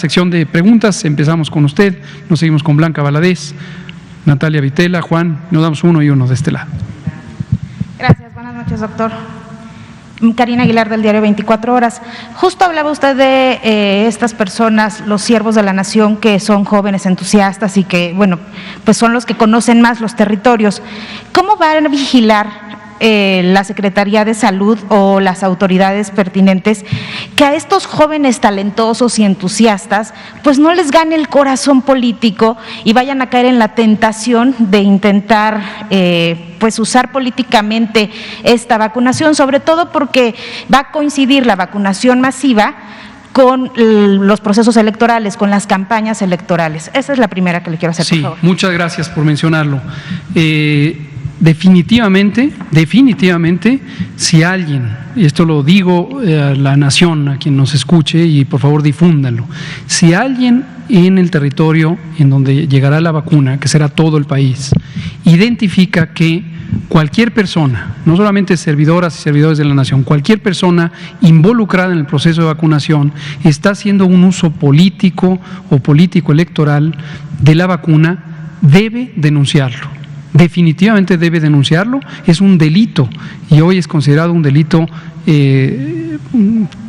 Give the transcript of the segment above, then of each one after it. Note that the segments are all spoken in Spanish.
Sección de preguntas, empezamos con usted, nos seguimos con Blanca Valadez, Natalia Vitela, Juan, nos damos uno y uno de este lado. Gracias, buenas noches, doctor. Karina Aguilar, del diario 24 Horas. Justo hablaba usted de estas personas, los siervos de la nación, que son jóvenes entusiastas y que, bueno, pues son los que conocen más los territorios. ¿Cómo van a vigilar la Secretaría de Salud o las autoridades pertinentes que a estos jóvenes talentosos y entusiastas pues no les gane el corazón político y vayan a caer en la tentación de intentar pues usar políticamente esta vacunación, sobre todo porque va a coincidir la vacunación masiva con los procesos electorales, con las campañas electorales? Esa es la primera que le quiero hacer, por favor. Sí, muchas gracias por mencionarlo. Definitivamente, si alguien, y esto lo digo a la nación, a quien nos escuche, y por favor difúndanlo, si alguien en el territorio en donde llegará la vacuna, que será todo el país, identifica que cualquier persona, no solamente servidoras y servidores de la nación, cualquier persona involucrada en el proceso de vacunación está haciendo un uso político o político-electoral de la vacuna, debe denunciarlo. Definitivamente debe denunciarlo, es un delito y hoy es considerado un delito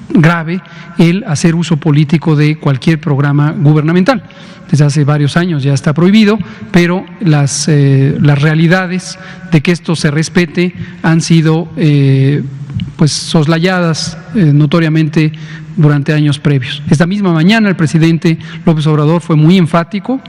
grave el hacer uso político de cualquier programa gubernamental. Desde hace varios años ya está prohibido, pero las realidades de que esto se respete han sido pues soslayadas notoriamente durante años previos. Esta misma mañana el presidente López Obrador fue muy enfático,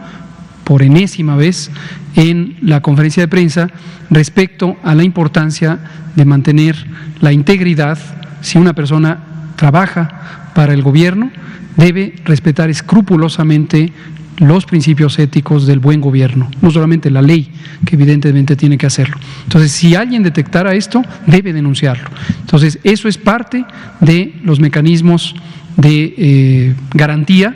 por enésima vez, en la conferencia de prensa respecto a la importancia de mantener la integridad. Si una persona trabaja para el gobierno, debe respetar escrupulosamente los principios éticos del buen gobierno, no solamente la ley, que evidentemente tiene que hacerlo. Entonces, si alguien detectara esto, debe denunciarlo. Entonces, eso es parte de los mecanismos de garantía,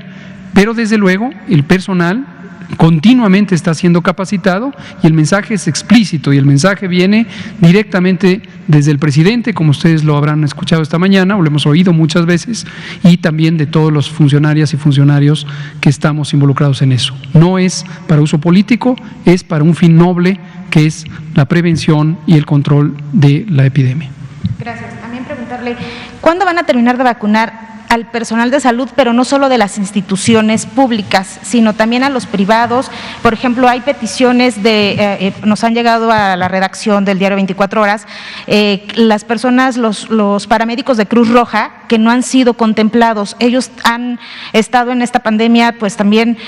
pero desde luego el personal continuamente está siendo capacitado y el mensaje es explícito y el mensaje viene directamente desde el presidente, como ustedes lo habrán escuchado esta mañana o lo hemos oído muchas veces, y también de todos los funcionarias y funcionarios que estamos involucrados en eso. No es para uso político, es para un fin noble que es la prevención y el control de la epidemia. Gracias. También preguntarle, ¿cuándo van a terminar de vacunar al personal de salud, pero no solo de las instituciones públicas, sino también a los privados? Por ejemplo, hay peticiones nos han llegado a la redacción del diario 24 Horas, las personas, los paramédicos de Cruz Roja, que no han sido contemplados. Ellos han estado en esta pandemia, pues también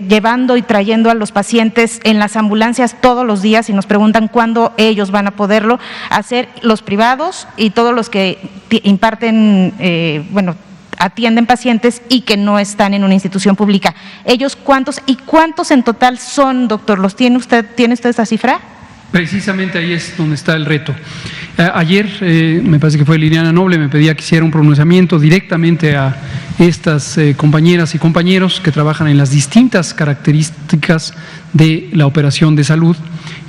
llevando y trayendo a los pacientes en las ambulancias todos los días, y nos preguntan cuándo ellos van a poderlo hacer, los privados y todos los que imparten atienden pacientes y que no están en una institución pública. ¿Ellos cuántos en total son, doctor? ¿Tiene usted esa cifra? Precisamente ahí es donde está el reto. Ayer, me parece que fue Liliana Noble, me pedía que hiciera un pronunciamiento directamente a estas compañeras y compañeros que trabajan en las distintas características de la operación de salud,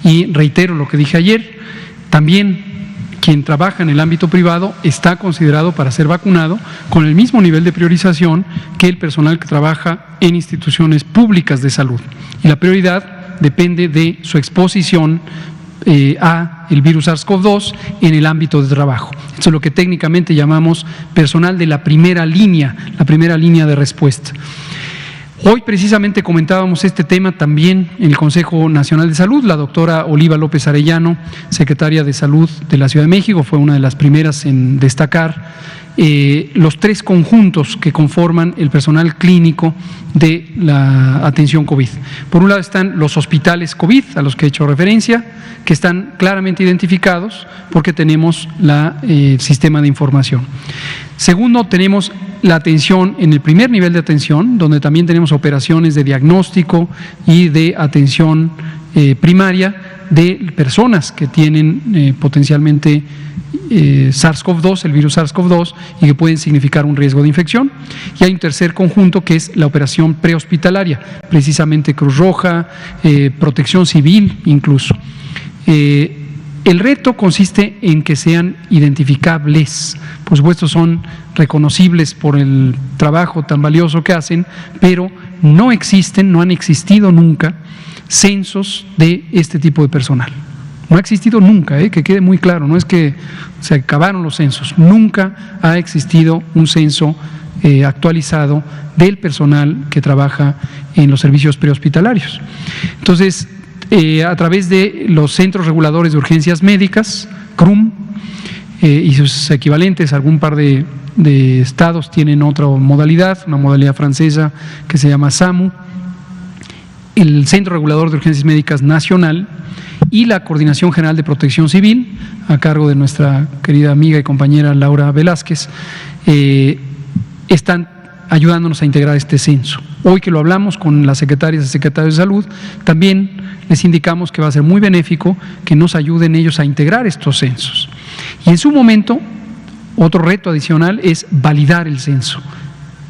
y reitero lo que dije ayer, también quien trabaja en el ámbito privado está considerado para ser vacunado con el mismo nivel de priorización que el personal que trabaja en instituciones públicas de salud. Y la prioridad depende de su exposición a el virus SARS-CoV-2 en el ámbito de trabajo. Eso es lo que técnicamente llamamos personal de la primera línea de respuesta. Hoy precisamente comentábamos este tema también en el Consejo Nacional de Salud. La doctora Oliva López Arellano, secretaria de Salud de la Ciudad de México, fue una de las primeras en destacar los tres conjuntos que conforman el personal clínico de la atención COVID. Por un lado están los hospitales COVID, a los que he hecho referencia, que están claramente identificados porque tenemos el sistema de información. Segundo, tenemos la atención en el primer nivel de atención, donde también tenemos operaciones de diagnóstico y de atención primaria de personas que tienen potencialmente SARS-CoV-2, el virus SARS-CoV-2, y que pueden significar un riesgo de infección. Y hay un tercer conjunto que es la operación prehospitalaria, precisamente Cruz Roja, Protección Civil incluso. El reto consiste en que sean identificables, por supuesto son reconocibles por el trabajo tan valioso que hacen, pero no existen, no han existido nunca censos de este tipo de personal. No ha existido nunca, que quede muy claro, no es que se acabaron los censos, nunca ha existido un censo actualizado del personal que trabaja en los servicios prehospitalarios. Entonces, a través de los Centros Reguladores de Urgencias Médicas, CRUM, y sus equivalentes, algún par de estados tienen otra modalidad, una modalidad francesa que se llama SAMU, el Centro Regulador de Urgencias Médicas Nacional y la Coordinación General de Protección Civil, a cargo de nuestra querida amiga y compañera Laura Velázquez, están ayudándonos a integrar este censo. Hoy que lo hablamos con las secretarias y secretarios de salud, también les indicamos que va a ser muy benéfico que nos ayuden ellos a integrar estos censos. Y en su momento, otro reto adicional es validar el censo,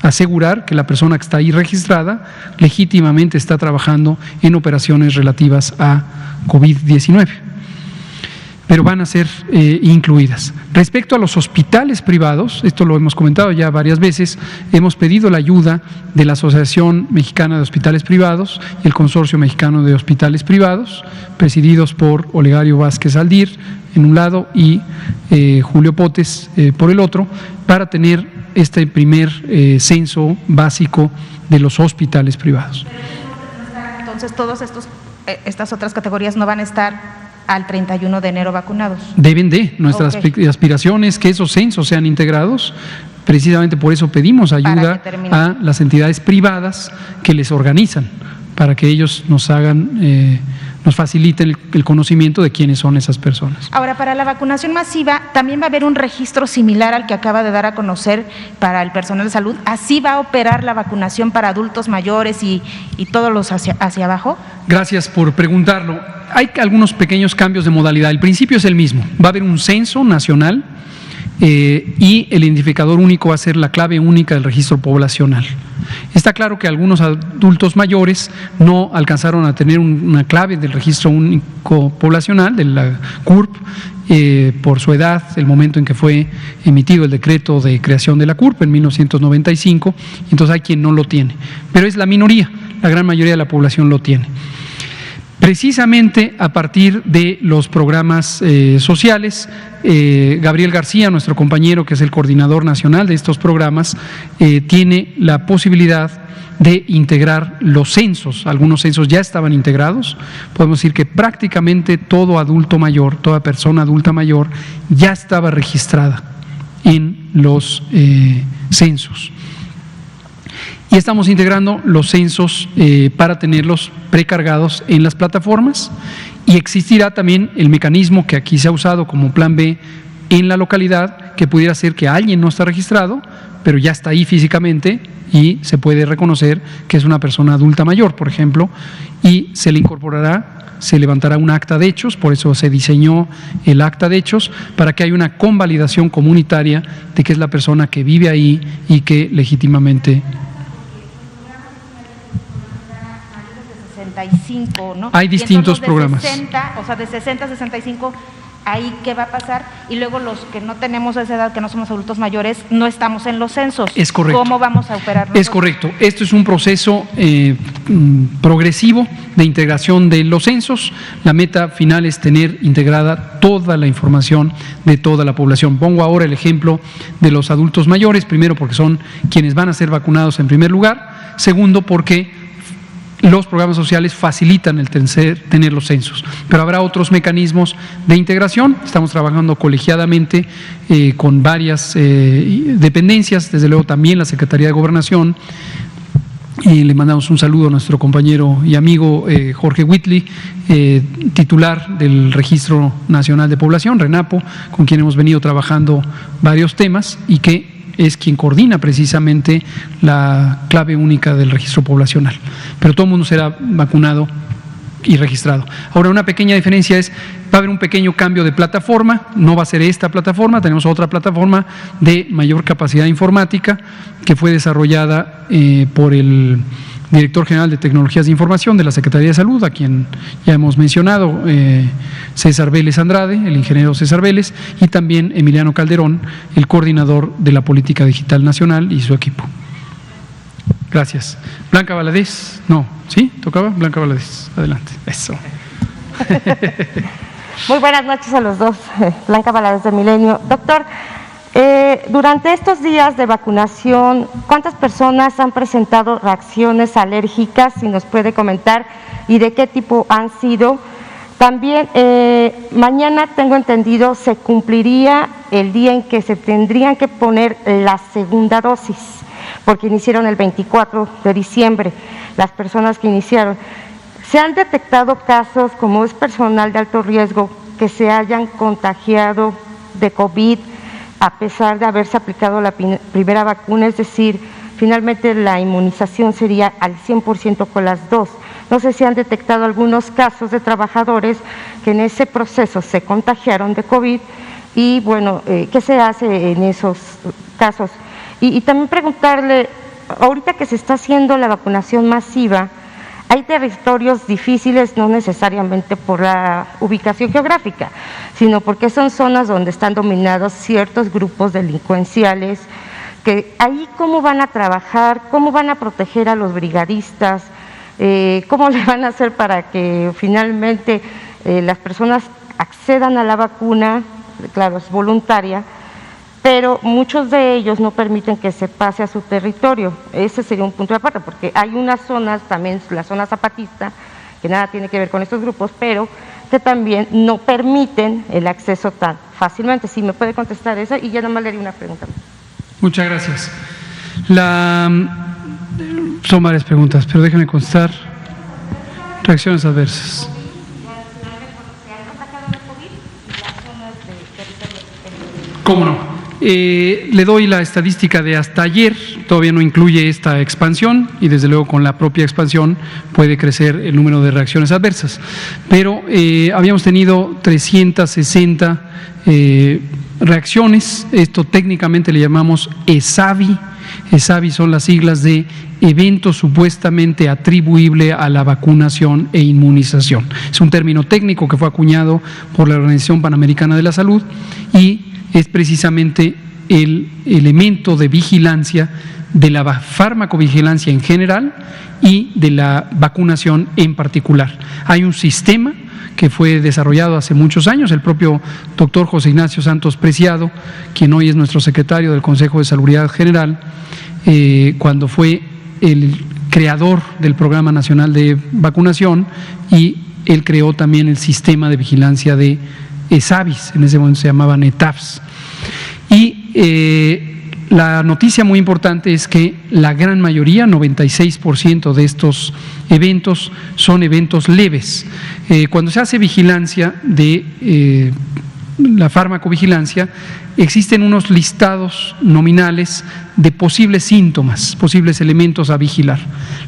asegurar que la persona que está ahí registrada legítimamente está trabajando en operaciones relativas a COVID-19. Pero van a ser incluidas. Respecto a los hospitales privados, esto lo hemos comentado ya varias veces, hemos pedido la ayuda de la Asociación Mexicana de Hospitales Privados y el Consorcio Mexicano de Hospitales Privados, presididos por Olegario Vázquez Aldir en un lado y Julio Potes por el otro, para tener este primer censo básico de los hospitales privados. Entonces, todas estas otras categorías no van a estar al 31 de enero vacunados. Deben de, nuestras aspiraciones que esos censos sean integrados, precisamente por eso pedimos ayuda a las entidades privadas que les organizan, para que ellos nos hagan, nos faciliten el conocimiento de quiénes son esas personas. Ahora, para la vacunación masiva, ¿también va a haber un registro similar al que acaba de dar a conocer para el personal de salud? ¿Así va a operar la vacunación para adultos mayores y todos los hacia abajo? Gracias por preguntarlo. Hay algunos pequeños cambios de modalidad. El principio es el mismo. Va a haber un censo nacional y el identificador único va a ser la clave única del registro poblacional. Está claro que algunos adultos mayores no alcanzaron a tener una clave del registro único poblacional, de la CURP, por su edad, el momento en que fue emitido el decreto de creación de la CURP en 1995, entonces hay quien no lo tiene. Pero es la minoría, la gran mayoría de la población lo tiene. Precisamente a partir de los programas sociales, Gabriel García, nuestro compañero que es el coordinador nacional de estos programas, tiene la posibilidad de integrar los censos. Algunos censos ya estaban integrados, podemos decir que prácticamente todo adulto mayor, toda persona adulta mayor ya estaba registrada en los censos. Y estamos integrando los censos para tenerlos precargados en las plataformas, y existirá también el mecanismo que aquí se ha usado como plan B en la localidad, que pudiera ser que alguien no está registrado, pero ya está ahí físicamente y se puede reconocer que es una persona adulta mayor, por ejemplo, y se le incorporará, se levantará un acta de hechos, por eso se diseñó el acta de hechos, para que haya una convalidación comunitaria de que es la persona que vive ahí y que legítimamente... ¿no? Hay distintos programas. 60, o sea, de 60 a 65, ¿ahí qué va a pasar? Y luego los que no tenemos esa edad, que no somos adultos mayores, no estamos en los censos. Es correcto. ¿Cómo vamos a operar nosotros? Es correcto. Esto es un proceso progresivo de integración de los censos. La meta final es tener integrada toda la información de toda la población. Pongo ahora el ejemplo de los adultos mayores, primero porque son quienes van a ser vacunados en primer lugar, segundo porque los programas sociales facilitan el tener los censos, pero habrá otros mecanismos de integración. Estamos trabajando colegiadamente con varias dependencias, desde luego también la Secretaría de Gobernación. Le mandamos un saludo a nuestro compañero y amigo Jorge Whitley, titular del Registro Nacional de Población, RENAPO, con quien hemos venido trabajando varios temas y que es quien coordina precisamente la clave única del registro poblacional. Pero todo el mundo será vacunado y registrado. Ahora, una pequeña diferencia es, va a haber un pequeño cambio de plataforma, no va a ser esta plataforma, tenemos otra plataforma de mayor capacidad informática que fue desarrollada por el director general de Tecnologías de Información de la Secretaría de Salud, a quien ya hemos mencionado, César Vélez Andrade, el ingeniero César Vélez, y también Emiliano Calderón, el coordinador de la Política Digital Nacional y su equipo. Gracias. Blanca Valadez, no, ¿sí? ¿Tocaba? Blanca Valadez, adelante. Eso. Muy buenas noches a los dos. Blanca Valadez de Milenio. Doctor, durante estos días de vacunación, ¿cuántas personas han presentado reacciones alérgicas? Si nos puede comentar, y de qué tipo han sido. También, mañana tengo entendido, se cumpliría el día en que se tendrían que poner la segunda dosis, porque iniciaron el 24 de diciembre, las personas que iniciaron. ¿Se han detectado casos, como es personal de alto riesgo, que se hayan contagiado de COVID a pesar de haberse aplicado la primera vacuna? Es decir, finalmente la inmunización sería al 100% con las dos. No sé si han detectado algunos casos de trabajadores que en ese proceso se contagiaron de COVID y, bueno, ¿qué se hace en esos casos? Y también preguntarle, ahorita que se está haciendo la vacunación masiva, hay territorios difíciles, no necesariamente por la ubicación geográfica, sino porque son zonas donde están dominados ciertos grupos delincuenciales, que ahí cómo van a trabajar, cómo van a proteger a los brigadistas, cómo le van a hacer para que finalmente las personas accedan a la vacuna. Claro, es voluntaria, pero muchos de ellos no permiten que se pase a su territorio. Ese sería un punto de aparte, porque hay unas zonas, también la zona zapatista, que nada tiene que ver con estos grupos, pero que también no permiten el acceso tan fácilmente. Si me puede contestar eso, y ya nada más le haría una pregunta. Muchas gracias. Son varias preguntas, pero déjeme contestar. Reacciones adversas. ¿Cómo no? Le doy la estadística de hasta ayer, todavía no incluye esta expansión y desde luego con la propia expansión puede crecer el número de reacciones adversas, pero habíamos tenido 360 reacciones. Esto técnicamente le llamamos ESAVI. ESAVI son las siglas de evento supuestamente atribuible a la vacunación e inmunización. Es un término técnico que fue acuñado por la Organización Panamericana de la Salud y es precisamente el elemento de vigilancia de la farmacovigilancia en general y de la vacunación en particular. Hay un sistema que fue desarrollado hace muchos años, el propio doctor José Ignacio Santos Preciado, quien hoy es nuestro secretario del Consejo de Salubridad General, cuando fue el creador del Programa Nacional de Vacunación, y él creó también el sistema de vigilancia de ESAVIS, en ese momento se llamaban ETAFs. Y la noticia muy importante es que la gran mayoría, 96% de estos eventos son eventos leves. Cuando se hace vigilancia de la farmacovigilancia, existen unos listados nominales de posibles síntomas, posibles elementos a vigilar.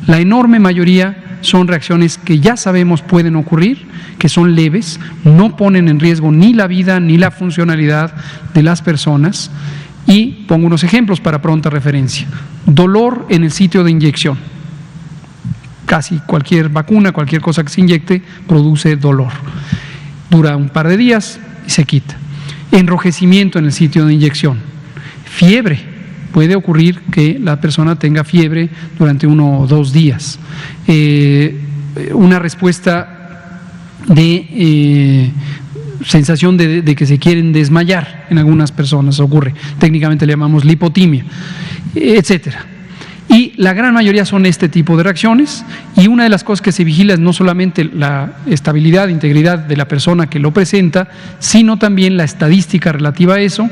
La enorme mayoría son reacciones que ya sabemos pueden ocurrir, que son leves, no ponen en riesgo ni la vida ni la funcionalidad de las personas. Y pongo unos ejemplos para pronta referencia. Dolor en el sitio de inyección. Casi cualquier vacuna, cualquier cosa que se inyecte, produce dolor. Dura un par de días y se quita. Enrojecimiento en el sitio de inyección. Fiebre. Puede ocurrir que la persona tenga fiebre durante 1 o 2 días. Una respuesta de sensación de que se quieren desmayar en algunas personas ocurre. Técnicamente le llamamos lipotimia, etcétera. Y la gran mayoría son este tipo de reacciones, y una de las cosas que se vigila es no solamente la estabilidad, integridad de la persona que lo presenta, sino también la estadística relativa a eso,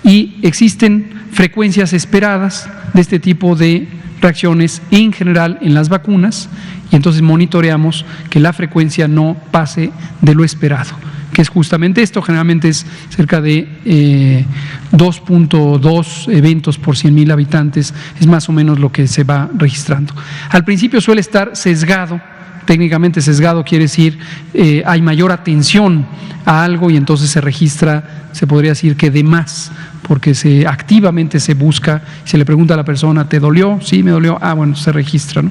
y existen frecuencias esperadas de este tipo de reacciones en general en las vacunas, y entonces monitoreamos que la frecuencia no pase de lo esperado, que es justamente esto. Generalmente es cerca de 2.2 eventos por 100.000 habitantes, es más o menos lo que se va registrando. Al principio suele estar sesgado. Técnicamente sesgado quiere decir hay mayor atención a algo y entonces se registra, se podría decir que de más, porque activamente se busca, se le pregunta a la persona, ¿te dolió? Sí, me dolió. Ah, bueno, se registra, ¿no?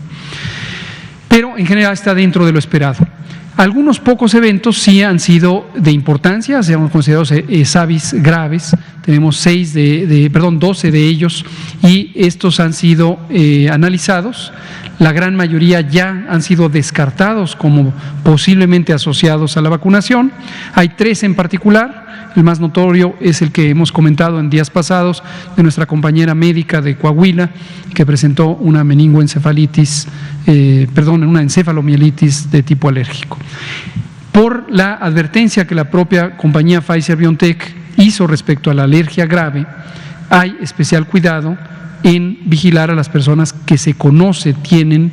Pero en general está dentro de lo esperado. Algunos pocos eventos sí han sido de importancia, se han considerado SAVIs graves, tenemos 12 de ellos y estos han sido analizados. La gran mayoría ya han sido descartados como posiblemente asociados a la vacunación. Hay 3 en particular. El más notorio es el que hemos comentado en días pasados de nuestra compañera médica de Coahuila, que presentó una meningoencefalitis, una encefalomielitis de tipo alérgico. Por la advertencia que la propia compañía Pfizer-BioNTech hizo respecto a la alergia grave, hay especial cuidado en vigilar a las personas que se conoce tienen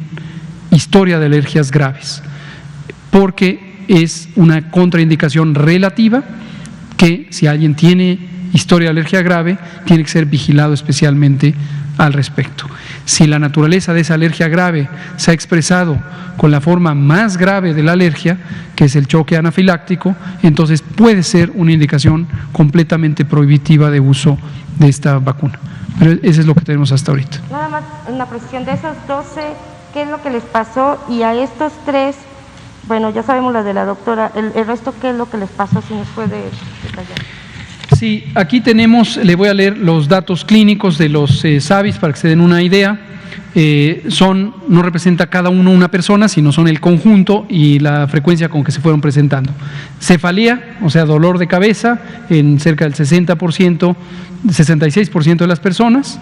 historia de alergias graves, porque es una contraindicación relativa que si alguien tiene historia de alergia grave, tiene que ser vigilado especialmente al respecto. Si la naturaleza de esa alergia grave se ha expresado con la forma más grave de la alergia, que es el choque anafiláctico, entonces puede ser una indicación completamente prohibitiva de uso de esta vacuna. Pero eso es lo que tenemos hasta ahorita. Nada más una precisión, de esos 12, ¿qué es lo que les pasó? Y a estos 3, bueno, ya sabemos la de la doctora, el resto, ¿qué es lo que les pasó? Si nos puede detallar. Sí, aquí tenemos, le voy a leer los datos clínicos de los SAVIs para que se den una idea. No representa cada uno una persona, sino son el conjunto y la frecuencia con que se fueron presentando. Cefalea, o sea, dolor de cabeza en cerca del 60%, 66% de las personas.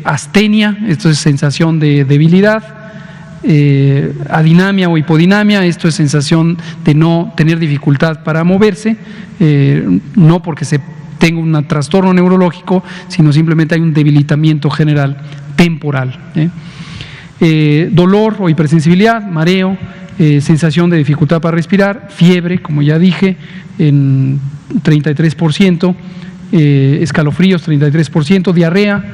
Astenia, esto es sensación de debilidad. Adinamia o hipodinamia, esto es sensación de no tener dificultad para moverse, no porque se tenga un trastorno neurológico, sino simplemente hay un debilitamiento general temporal. Dolor o hipersensibilidad, mareo, sensación de dificultad para respirar, fiebre, como ya dije, en 33%, escalofríos 33%, diarrea,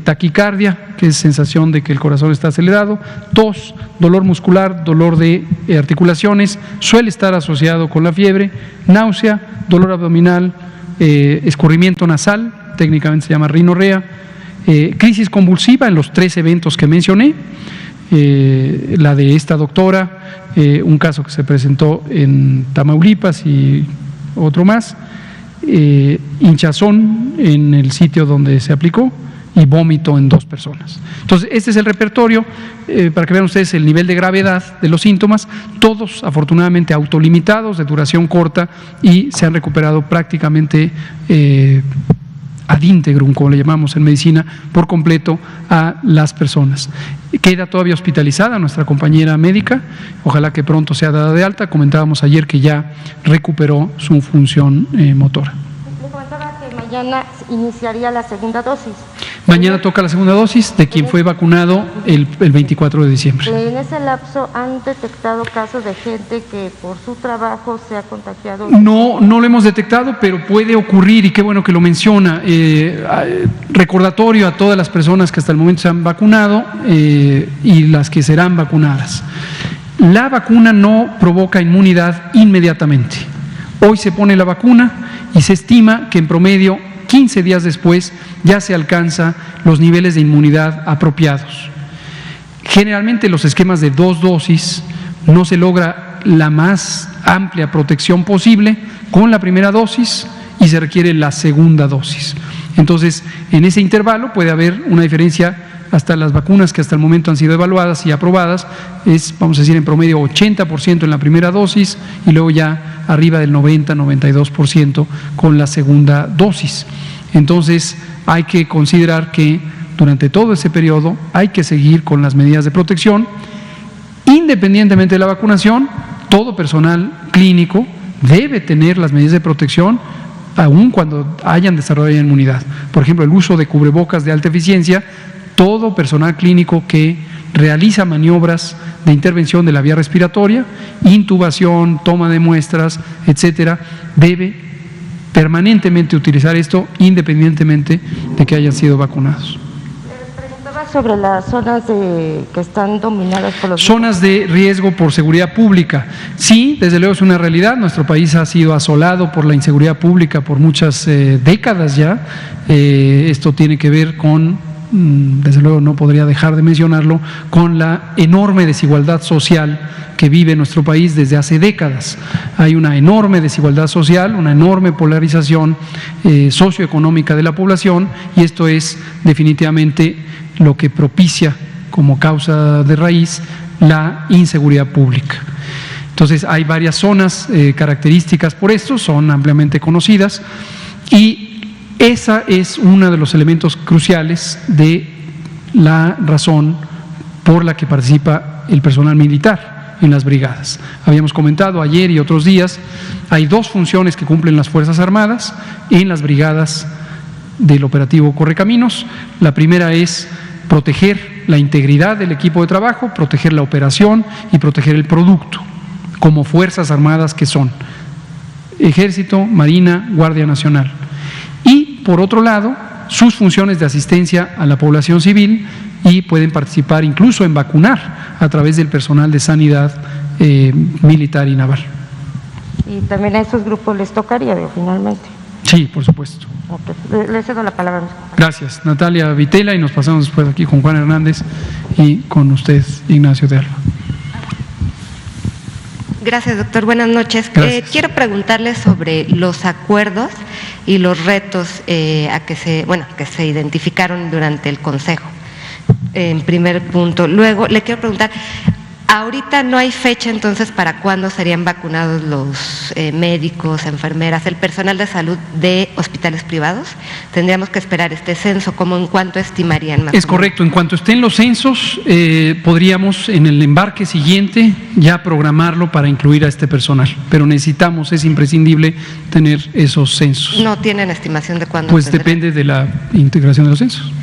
taquicardia, que es sensación de que el corazón está acelerado, tos, dolor muscular, dolor de articulaciones, suele estar asociado con la fiebre, náusea, dolor abdominal, escurrimiento nasal, técnicamente se llama rinorrea, crisis convulsiva en los 3 eventos que mencioné, la de esta doctora, un caso que se presentó en Tamaulipas y otro más, hinchazón en el sitio donde se aplicó y vómito en 2 personas. Entonces, este es el repertorio, para que vean ustedes el nivel de gravedad de los síntomas, todos afortunadamente autolimitados, de duración corta, y se han recuperado prácticamente ad integrum, como le llamamos en medicina, por completo a las personas. Queda todavía hospitalizada nuestra compañera médica, ojalá que pronto sea dada de alta. Comentábamos ayer que ya recuperó su función motora. Me comentaba que mañana iniciaría la segunda dosis. Mañana toca la segunda dosis de quien fue vacunado el 24 de diciembre. En ese lapso, ¿han detectado casos de gente que por su trabajo se ha contagiado? No lo hemos detectado, pero puede ocurrir, y qué bueno que lo menciona. Recordatorio a todas las personas que hasta el momento se han vacunado y las que serán vacunadas. La vacuna no provoca inmunidad inmediatamente. Hoy se pone la vacuna y se estima que en promedio 15 días después ya se alcanza los niveles de inmunidad apropiados. Generalmente los esquemas de 2 dosis no se logra la más amplia protección posible con la primera dosis y se requiere la segunda dosis. Entonces, en ese intervalo puede haber una diferencia. Hasta las vacunas que hasta el momento han sido evaluadas y aprobadas es, vamos a decir, en promedio 80% en la primera dosis y luego ya arriba del 90-92% con la segunda dosis. Entonces hay que considerar que durante todo ese periodo hay que seguir con las medidas de protección. Independientemente de la vacunación, todo personal clínico debe tener las medidas de protección aun cuando hayan desarrollado inmunidad. Por ejemplo, el uso de cubrebocas de alta eficiencia. Todo personal clínico que realiza maniobras de intervención de la vía respiratoria, intubación, toma de muestras, etcétera, debe permanentemente utilizar esto independientemente de que hayan sido vacunados. Preguntaba sobre las zonas que están dominadas por los… Zonas de riesgo por seguridad pública. Sí, desde luego es una realidad. Nuestro país ha sido asolado por la inseguridad pública por muchas décadas ya. Esto tiene que ver con, desde luego no podría dejar de mencionarlo, con la enorme desigualdad social que vive nuestro país desde hace décadas. Hay una enorme desigualdad social, una enorme polarización socioeconómica de la población, y esto es definitivamente lo que propicia como causa de raíz la inseguridad pública. Entonces hay varias zonas características por esto, son ampliamente conocidas, y esa es uno de los elementos cruciales de la razón por la que participa el personal militar en las brigadas. Habíamos comentado ayer y otros días, hay dos funciones que cumplen las Fuerzas Armadas en las brigadas del operativo Correcaminos. La primera es proteger la integridad del equipo de trabajo, proteger la operación y proteger el producto, como Fuerzas Armadas que son Ejército, Marina, Guardia Nacional. Y por otro lado, sus funciones de asistencia a la población civil, y pueden participar incluso en vacunar a través del personal de sanidad militar y naval. Y también a esos grupos les tocaría, finalmente. Sí, por supuesto. Okay. Le cedo la palabra. Gracias, Natalia Vitela, y nos pasamos después aquí con Juan Hernández y con usted, Ignacio de Alba. Gracias, doctor. Buenas noches. Quiero preguntarle sobre los acuerdos y los retos que se identificaron durante el Consejo. En primer punto. Luego, le quiero preguntar, ahorita no hay fecha entonces para cuándo serían vacunados los médicos, enfermeras, el personal de salud de hospitales privados. Tendríamos que esperar este censo, ¿cómo en cuánto estimarían más? Es correcto, en cuanto estén los censos, podríamos en el embarque siguiente ya programarlo para incluir a este personal, pero necesitamos, es imprescindible tener esos censos. ¿No tienen estimación de cuándo? Pues depende de la integración de los censos.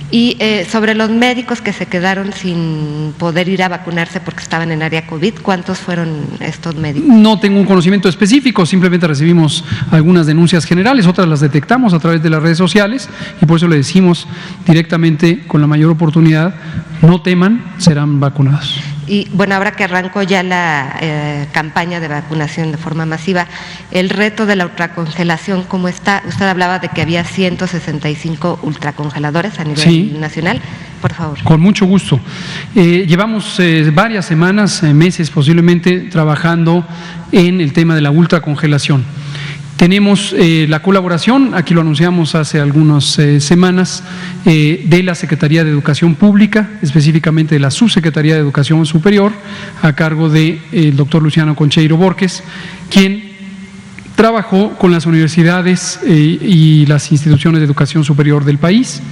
Y sobre los médicos que se quedaron sin poder ir a vacunarse porque estaban en área COVID, ¿cuántos fueron estos médicos? No tengo un conocimiento específico, simplemente recibimos algunas denuncias generales, otras las detectamos a través de las redes sociales, y por eso le decimos directamente con la mayor oportunidad, no teman, serán vacunados. Y bueno, ahora que arrancó ya la campaña de vacunación de forma masiva, el reto de la ultracongelación, ¿cómo está? Usted hablaba de que había 165 ultracongeladores a nivel nacional, por favor. Con mucho gusto. Llevamos varias semanas, meses posiblemente, trabajando en el tema de la ultracongelación. Tenemos la colaboración, aquí lo anunciamos hace algunas semanas, de la Secretaría de Educación Pública, específicamente de la Subsecretaría de Educación Superior, a cargo del doctor Luciano Concheiro Borges, quien trabajó con las universidades y las instituciones de educación superior del país,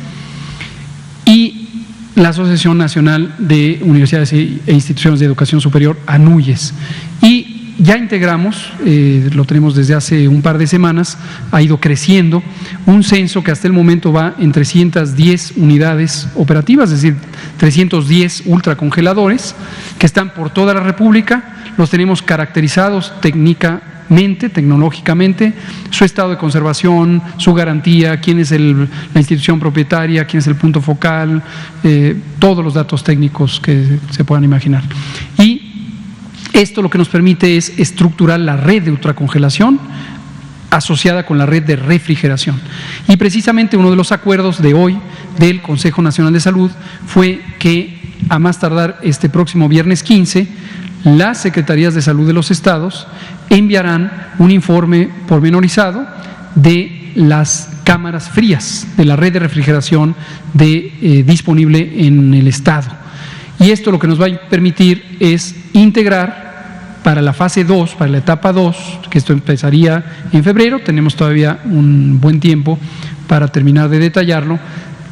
y la Asociación Nacional de Universidades e Instituciones de Educación Superior, ANUYES. Y ya integramos, lo tenemos desde hace un par de semanas, ha ido creciendo, un censo que hasta el momento va en 310 unidades operativas, es decir, 310 ultracongeladores que están por toda la República. Los tenemos caracterizados tecnológicamente, su estado de conservación, su garantía, quién es la institución propietaria, quién es el punto focal, todos los datos técnicos que se puedan imaginar. Y esto lo que nos permite es estructurar la red de ultracongelación asociada con la red de refrigeración. Y precisamente uno de los acuerdos de hoy del Consejo Nacional de Salud fue que a más tardar este próximo viernes 15, las Secretarías de Salud de los estados enviarán un informe pormenorizado de las cámaras frías, de la red de refrigeración disponible en el estado. Y esto lo que nos va a permitir es integrar para la fase 2, para la etapa 2, que esto empezaría en febrero, tenemos todavía un buen tiempo para terminar de detallarlo,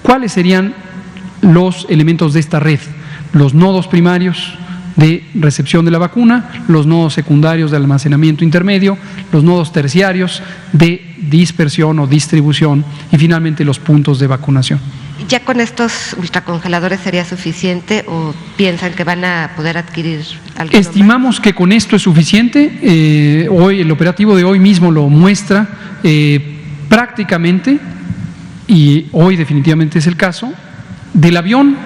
cuáles serían los elementos de esta red, los nodos primarios de recepción de la vacuna, los nodos secundarios de almacenamiento intermedio, los nodos terciarios de dispersión o distribución, y finalmente los puntos de vacunación. ¿Ya con estos ultracongeladores sería suficiente o piensan que van a poder adquirir algo? Estimamos que con esto es suficiente. Hoy el operativo de hoy mismo lo muestra prácticamente, y hoy definitivamente es el caso, del avión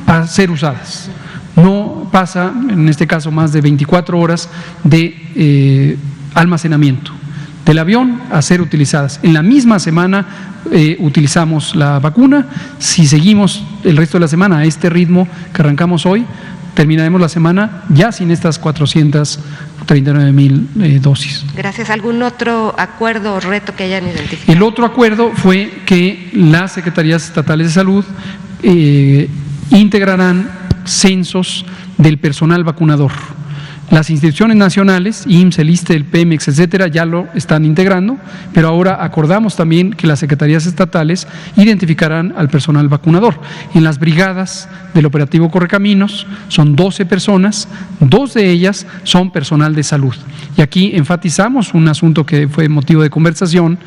a ser usadas. No pasa, en este caso, más de 24 horas de almacenamiento del avión a ser utilizadas. En la misma semana utilizamos la vacuna. Si seguimos el resto de la semana a este ritmo que arrancamos hoy, terminaremos la semana ya sin estas 439,000 dosis. Gracias. ¿Algún otro acuerdo o reto que hayan identificado? El otro acuerdo fue que las secretarías estatales de salud integrarán censos del personal vacunador. Las instituciones nacionales, IMSS, el ISSSTE, el Pemex, etcétera, ya lo están integrando, pero ahora acordamos también que las secretarías estatales identificarán al personal vacunador. En las brigadas del operativo Correcaminos son 12 personas, 2 de ellas son personal de salud. Y aquí enfatizamos un asunto que fue motivo de conversación: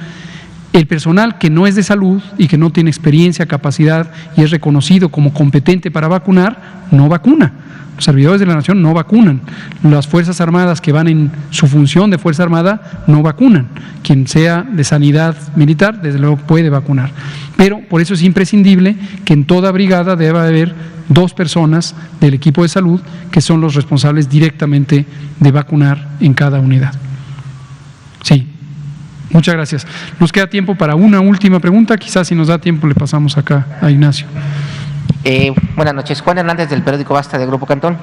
el personal que no es de salud y que no tiene experiencia, capacidad y es reconocido como competente para vacunar, no vacuna. Los servidores de la nación no vacunan. Las Fuerzas Armadas que van en su función de Fuerza Armada no vacunan. Quien sea de sanidad militar, desde luego puede vacunar. Pero por eso es imprescindible que en toda brigada deba haber 2 personas del equipo de salud que son los responsables directamente de vacunar en cada unidad. Sí. Muchas gracias. Nos queda tiempo para una última pregunta. Quizás si nos da tiempo le pasamos acá a Ignacio. Buenas noches, Juan Hernández del periódico Basta de Grupo Cantón.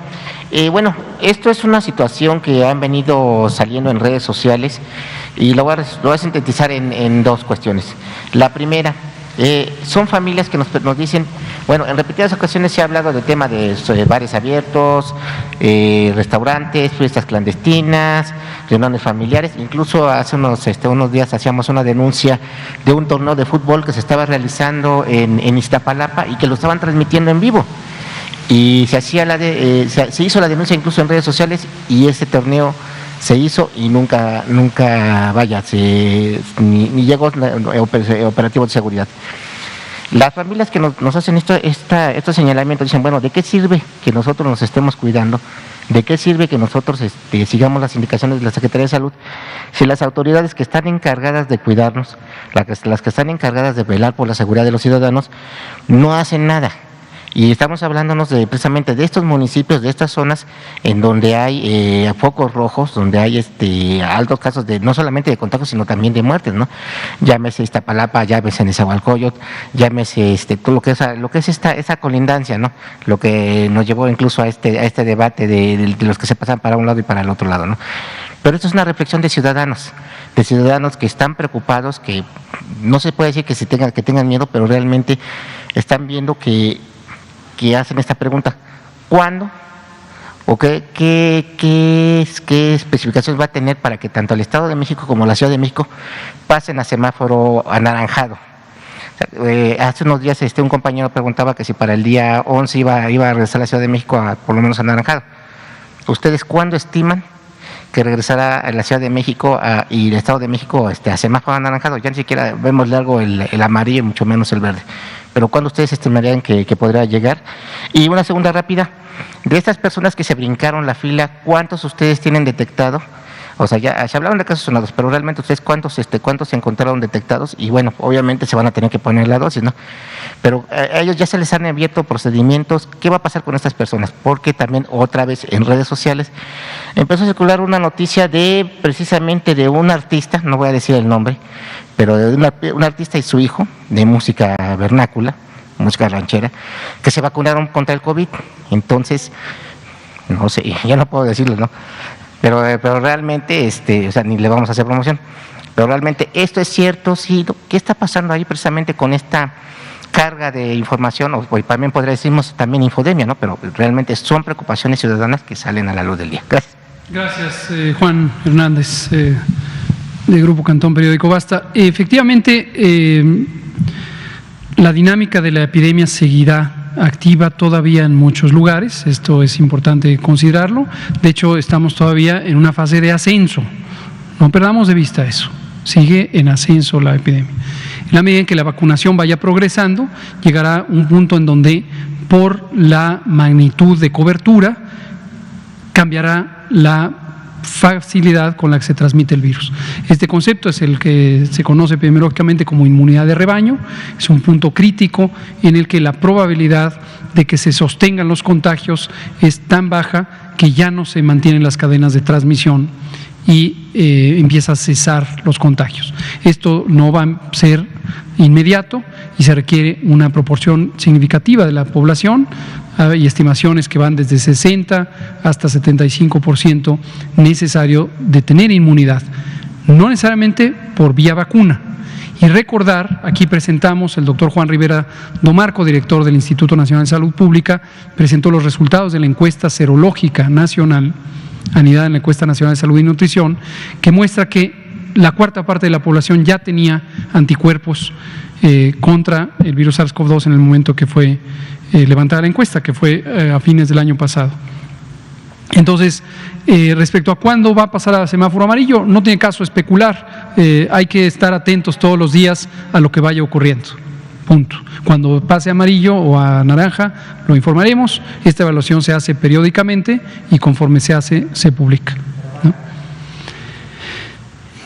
Bueno, esto es una situación que han venido saliendo en redes sociales y lo voy a sintetizar en 2 cuestiones. La primera, son familias que nos dicen, bueno, en repetidas ocasiones se ha hablado del tema de bares abiertos, restaurantes, fiestas clandestinas, reuniones familiares. Incluso hace unos días hacíamos una denuncia de un torneo de fútbol que se estaba realizando en Iztapalapa y que lo estaban transmitiendo en vivo. Y se hizo la denuncia incluso en redes sociales y ese torneo se hizo y nunca ni llegó operativo de seguridad. Las familias que nos hacen estos señalamientos dicen, bueno, ¿de qué sirve que nosotros nos estemos cuidando? ¿De qué sirve que nosotros sigamos las indicaciones de la Secretaría de Salud si las autoridades que están encargadas de cuidarnos, las que están encargadas de velar por la seguridad de los ciudadanos, no hacen nada? Y estamos hablándonos precisamente de estos municipios, de estas zonas en donde hay focos rojos, donde hay altos casos de no solamente de contagios, sino también de muertes, ¿no? Llámese Iztapalapa, llámese Nezahualcóyotl, llámese todo lo que es esa colindancia, ¿no? Lo que nos llevó incluso a este debate de los que se pasan para un lado y para el otro lado, ¿no? Pero esto es una reflexión de ciudadanos que están preocupados, que no se puede decir que tengan miedo, pero realmente están viendo que hacen esta pregunta: ¿cuándo o qué especificaciones va a tener para que tanto el Estado de México como la Ciudad de México pasen a semáforo anaranjado? Hace unos días un compañero preguntaba que si para el día 11 iba a regresar a la Ciudad de México por lo menos anaranjado. ¿Ustedes cuándo estiman que regresará a la Ciudad de México y el Estado de México a semáforo anaranjado? Ya ni siquiera vemos largo el amarillo y mucho menos el verde. Pero ¿cuándo ustedes estimarían que podrá llegar? Y una segunda rápida: de estas personas que se brincaron la fila, ¿cuántos ustedes tienen detectado? O sea, ya se hablaron de casos sonados, pero realmente ustedes cuántos se encontraron detectados. Y bueno, obviamente se van a tener que poner la dosis, ¿no? Pero a ellos ya se les han abierto procedimientos. ¿Qué va a pasar con estas personas? Porque también otra vez en redes sociales empezó a circular una noticia precisamente de un artista, no voy a decir el nombre, pero de un artista y su hijo de música vernácula, música ranchera, que se vacunaron contra el COVID. Entonces, no sé, ya no puedo decirlo, ¿no? Pero realmente, o sea, ni le vamos a hacer promoción. Pero realmente esto es cierto, sí. ¿Qué está pasando ahí precisamente con esta carga de información? O también podría decirnos también infodemia, ¿no? Pero realmente son preocupaciones ciudadanas que salen a la luz del día. Gracias. Gracias, Juan Hernández, de Grupo Cantón, periódico Basta. Efectivamente, la dinámica de la epidemia seguirá activa todavía en muchos lugares. Esto es importante considerarlo. De hecho, estamos todavía en una fase de ascenso. No perdamos de vista eso. Sigue en ascenso la epidemia. En la medida en que la vacunación vaya progresando, llegará un punto en donde, por la magnitud de cobertura, cambiará la facilidad con la que se transmite el virus. Este concepto es el que se conoce epidemiológicamente como inmunidad de rebaño, es un punto crítico en el que la probabilidad de que se sostengan los contagios es tan baja que ya no se mantienen las cadenas de transmisión y empieza a cesar los contagios. Esto no va a ser inmediato y se requiere una proporción significativa de la población. Hay estimaciones que van desde 60 hasta 75% necesario de tener inmunidad, no necesariamente por vía vacuna. Y recordar, aquí presentamos, el doctor Juan Rivera Domarco, director del Instituto Nacional de Salud Pública, presentó los resultados de la encuesta serológica nacional, anidada en la encuesta nacional de salud y nutrición, que muestra que la cuarta parte de la población ya tenía anticuerpos contra el virus SARS-CoV-2 en el momento que fue levantada la encuesta, que fue a fines del año pasado. Entonces, respecto a cuándo va a pasar a semáforo amarillo, no tiene caso especular, hay que estar atentos todos los días a lo que vaya ocurriendo. Punto. Cuando pase a amarillo o a naranja, lo informaremos. Esta evaluación se hace periódicamente y conforme se hace, se publica.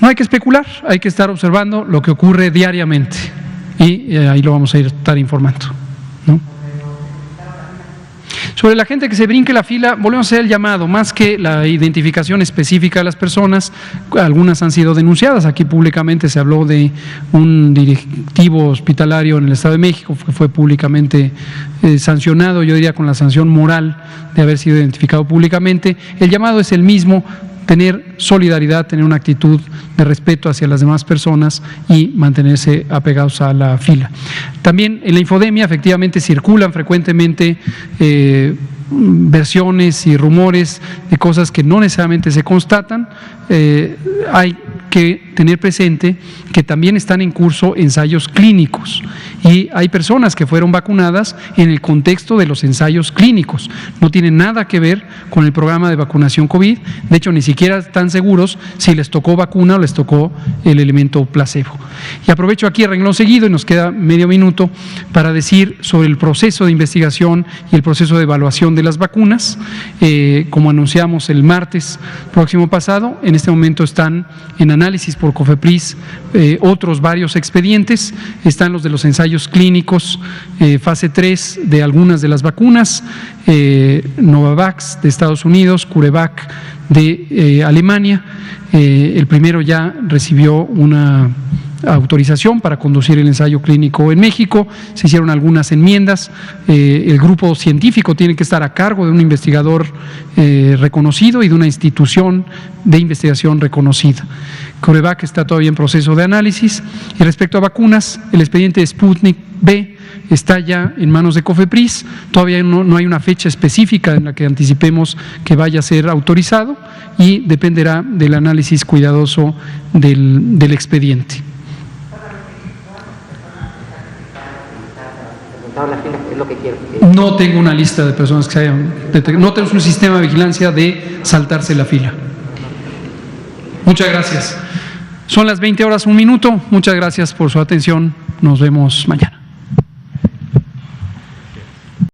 No hay que especular, hay que estar observando lo que ocurre diariamente y ahí lo vamos a estar informando, ¿no? Sobre la gente que se brinque la fila, volvemos a hacer el llamado, más que la identificación específica de las personas, algunas han sido denunciadas. Aquí públicamente se habló de un directivo hospitalario en el Estado de México que fue públicamente sancionado, yo diría con la sanción moral de haber sido identificado públicamente. El llamado es el mismo: tener solidaridad, tener una actitud de respeto hacia las demás personas y mantenerse apegados a la fila. También en la infodemia efectivamente circulan frecuentemente versiones y rumores de cosas que no necesariamente se constatan. Hay que tener presente que también están en curso ensayos clínicos y hay personas que fueron vacunadas en el contexto de los ensayos clínicos. No tienen nada que ver con el programa de vacunación COVID. De hecho, ni siquiera están seguros si les tocó vacuna o les tocó el elemento placebo. Y aprovecho aquí el renglón seguido, y nos queda medio minuto, para decir sobre el proceso de investigación y el proceso de evaluación de las vacunas. Como anunciamos el martes próximo pasado, en este momento están en análisis por COFEPRIS otros varios expedientes. Están los de los ensayos clínicos fase 3 de algunas de las vacunas, Novavax de Estados Unidos, CureVac de Alemania. El primero ya recibió una autorización para conducir el ensayo clínico en México. Se hicieron algunas enmiendas. El grupo científico tiene que estar a cargo de un investigador reconocido y de una institución de investigación reconocida. CureVac está todavía en proceso de análisis. Y respecto a vacunas, el expediente de Sputnik V está ya en manos de COFEPRIS. Todavía no hay una fecha específica en la que anticipemos que vaya a ser autorizado y dependerá del análisis cuidadoso del expediente. No tengo una lista de personas que se hayan detectado. No tenemos un sistema de vigilancia de saltarse la fila. Muchas gracias. Son las 20 horas, 1 minuto. Muchas gracias por su atención. Nos vemos mañana.